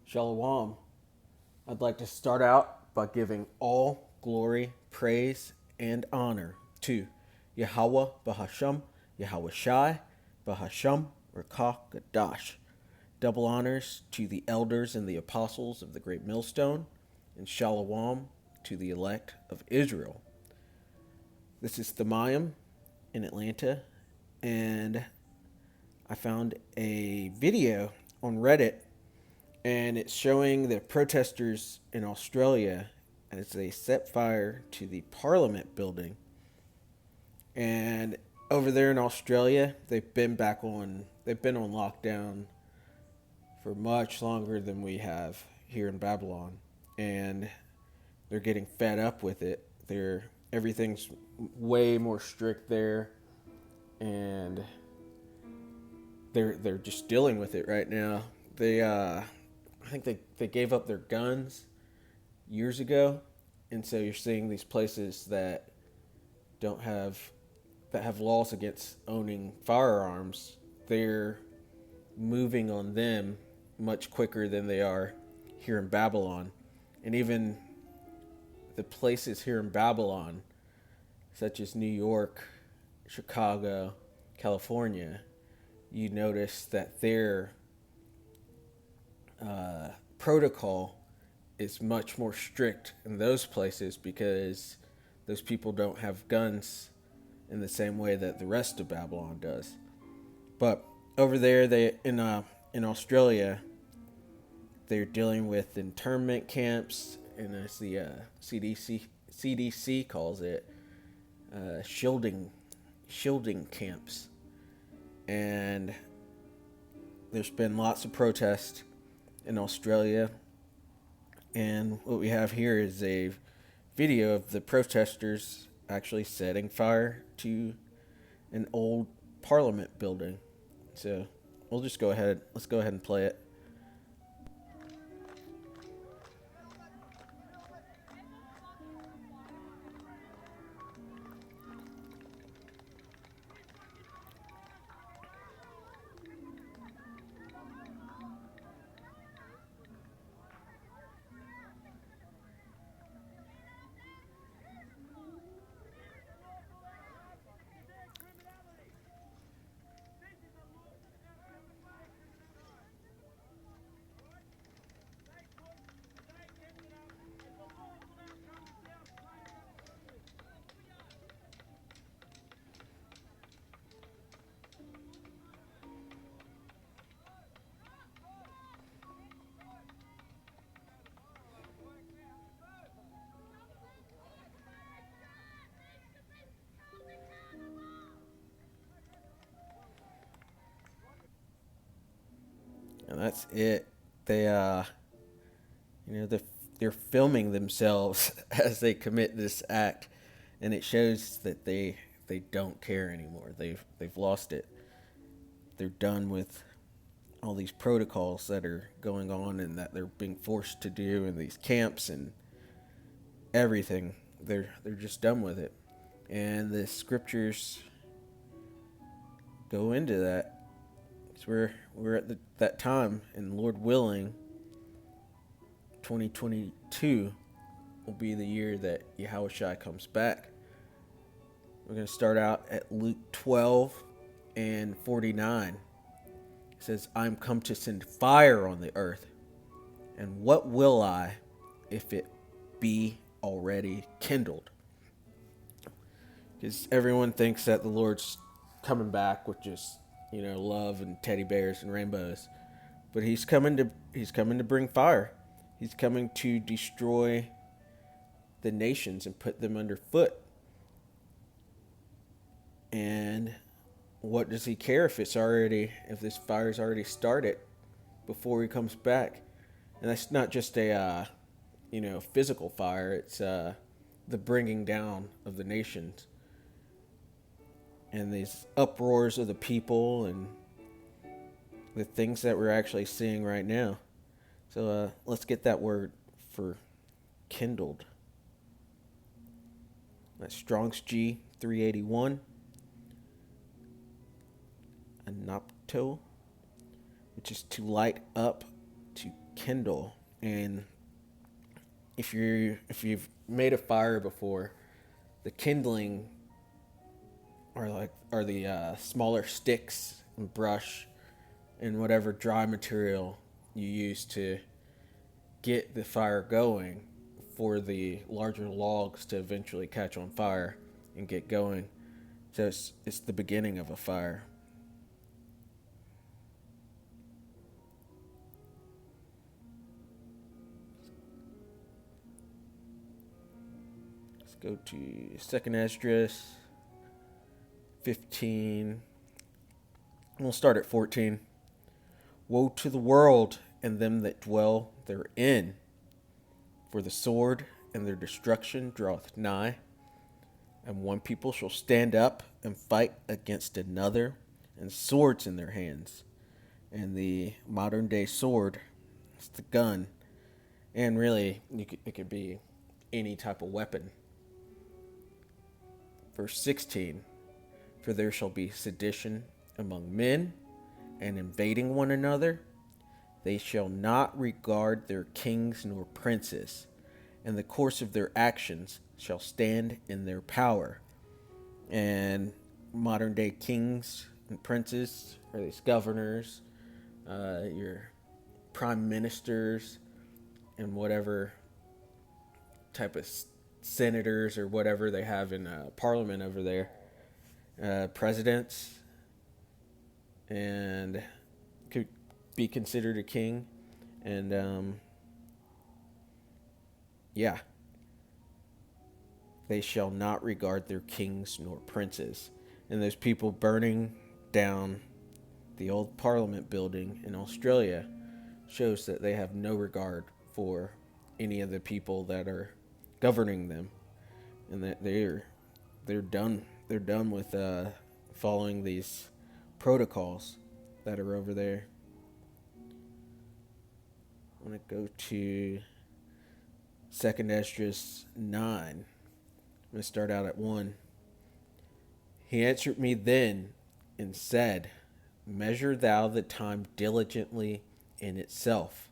Shalom. I'd like to start out by giving all glory, praise, and honor to Yahweh Bahasham, Yahweh Shai, Bahasham, Rakah Gadash. Double honors to the elders and the apostles of the great millstone, and Shalom to the elect of Israel. This is Thamayim in Atlanta, and I found a video on Reddit, and it's showing the protesters in Australia as they set fire to the Parliament building. And over there in Australia, they've been on lockdown for much longer than we have here in Babylon, and they're getting fed up with it. Everything's way more strict there, and they're just dealing with it right now. I think they gave up their guns years ago, and so you're seeing these places that don't have that have laws against owning firearms. They're moving on them much quicker than they are here in Babylon. And even the places here in Babylon, such as New York, Chicago, California, you notice that their protocol is much more strict in those places because those people don't have guns in the same way that the rest of Babylon does. But over there, in Australia, they're dealing with internment camps, and as the CDC calls it, shielding camps. And there's been lots of protests in Australia, and what we have here is a video of the protesters actually setting fire to an old Parliament building. So let's go ahead and play it. And that's it. They they're filming themselves as they commit this act, and it shows that they don't care anymore. They've lost it. They're done with all these protocols that are going on and that they're being forced to do in these camps and everything. They're just done with it. And the scriptures go into that. So we're at that time, and Lord willing, 2022 will be the year that Yahweh comes back. We're going to start out at Luke 12 and 49. It says, "I'm come to send fire on the earth, and what will I if it be already kindled?" Because everyone thinks that the Lord's coming back with just love and teddy bears and rainbows, but he's coming to bring fire. He's coming to destroy the nations and put them underfoot. And what does he care if this fire's already started before he comes back? And that's not just a physical fire. It's the bringing down of the nations and these uproars of the people and the things that we're actually seeing right now. So let's get that word for kindled. That's Strong's G 381. Anopto, which is to light up, to kindle. And if you've made a fire before, the kindling are the smaller sticks and brush and whatever dry material you use to get the fire going for the larger logs to eventually catch on fire and get going. So it's the beginning of a fire. Let's go to 2nd Esdras 15. We'll start at 14. Woe to the world and them that dwell therein, for the sword and their destruction draweth nigh. And one people shall stand up and fight against another, and swords in their hands. And the modern day sword is the gun. And really, it could be any type of weapon. Verse 16. For there shall be sedition among men, and invading one another. They shall not regard their kings nor princes, and the course of their actions shall stand in their power. And modern day kings and princes are these governors, your prime ministers, and whatever type of senators or whatever they have in parliament over there, presidents, and could be considered a king. And yeah, they shall not regard their kings nor princes. And those people burning down the old Parliament building in Australia shows that they have no regard for any of the people that are governing them, and that they're done with following these protocols that are over there. I want to go to 2nd Esdras 9. I'm going to start out at 1. He answered me then and said, Measure thou the time diligently in itself.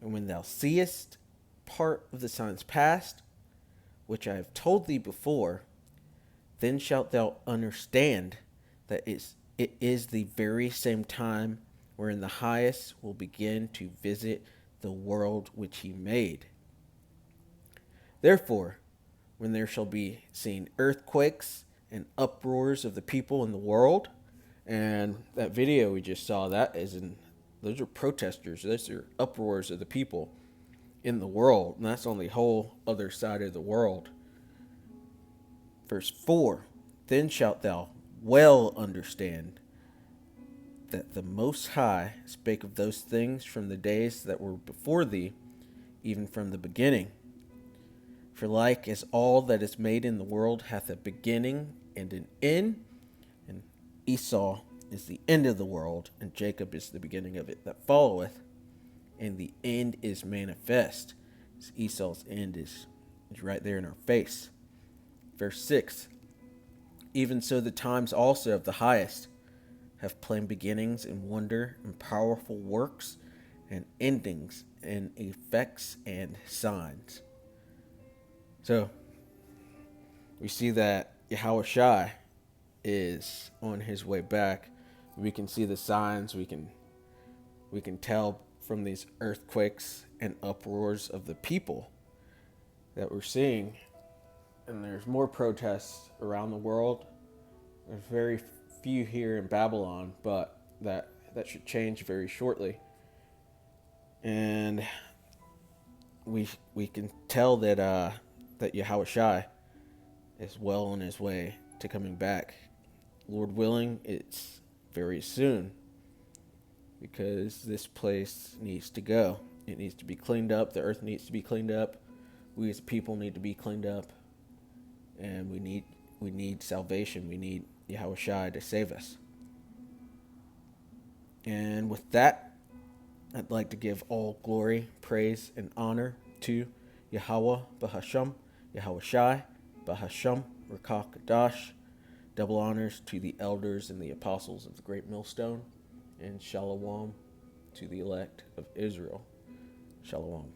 And when thou seest part of the signs past, which I have told thee before, then shalt thou understand that it is the very same time wherein the highest will begin to visit the world which he made. Therefore, when there shall be seen earthquakes and uproars of the people in the world, and that video we just saw, those are protesters, those are uproars of the people in the world, and that's on the whole other side of the world. Verse 4, Then shalt thou well understand that the Most High spake of those things from the days that were before thee, even from the beginning. For like as all that is made in the world hath a beginning and an end, and Esau is the end of the world, and Jacob is the beginning of it that followeth, and the end is manifest. Esau's end is right there in our face. Verse 6, Even so the times also of the highest have plain beginnings and wonder and powerful works and endings and effects and signs. So we see that Yahushua is on his way back. We can see the signs. We can tell from these earthquakes and uproars of the people that we're seeing. And there's more protests around the world. There's very few here in Babylon, but that should change very shortly. And we can tell that Yahushua is well on his way to coming back. Lord willing, it's very soon, because this place needs to go. It needs to be cleaned up. The earth needs to be cleaned up. We as people need to be cleaned up, and we need salvation. We need Yahushua to save us. And with that, I'd like to give all glory, praise, and honor to Yahweh Bahasham, Yahushua Bahasham, Rakah Kadash. Double honors to the elders and the apostles of the Great Millstone, and Shalom to the elect of Israel. Shalom.